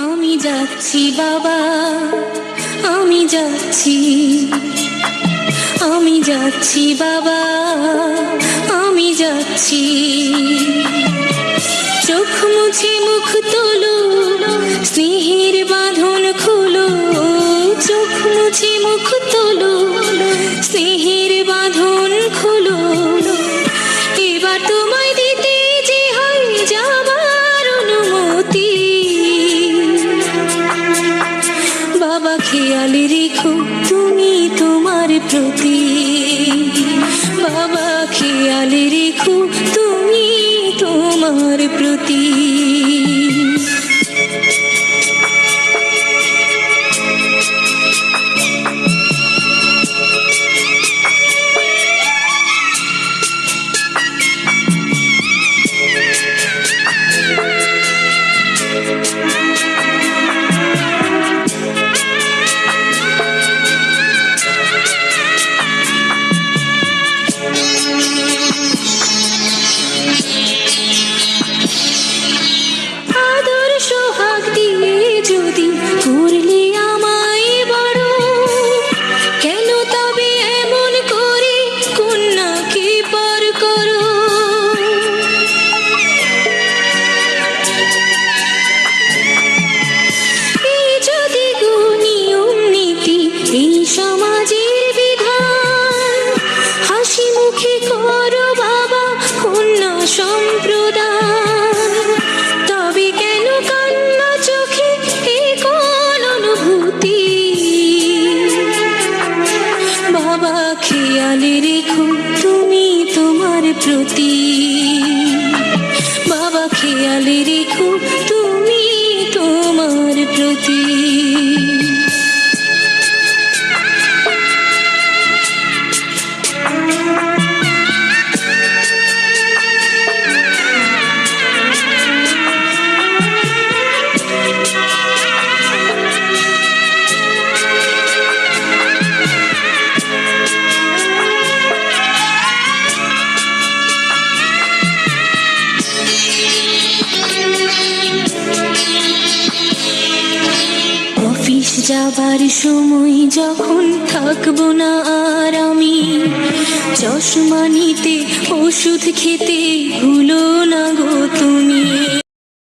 আমি যাচ্ছি বাবা, আমি যাচ্ছি, আমি যাচ্ছি বাবা, আমি যাচ্ছি। চোখ মুছে মুখ তোলো, স্নেহের বাঁধন খুলো। চোখ মুছে মুখ তোলো, স্নেহের বাঁধন খুলো। এবার তোমায় দিতে যে হয় যাবার অনুমতি। বাবা খেয়াল রেখো তুমি তোমার প্রতি। বাবা খেয়াল রেখো তুমি তোমার প্রতি। করলে আমায় বড়, কেন তবে এমন করে কন্যাকে পর করো? এই যদি গো নিয়ম নীতি, এই সমাজের বিধান, হাসি মুখে করো বাবা কন্যা সম্প্রদান। তবে কেন কান্না চোখে অনুভূতি? বাবা খেয়াল রেখো তুমি তোমার প্রতি। বাবা খেয়াল রেখো তুমি তোমার প্রতি। যাবার সময় যখন থাকবো না আর আমি, চশমা নিতে ওষুধ খেতে ভুলো না গো তুমি।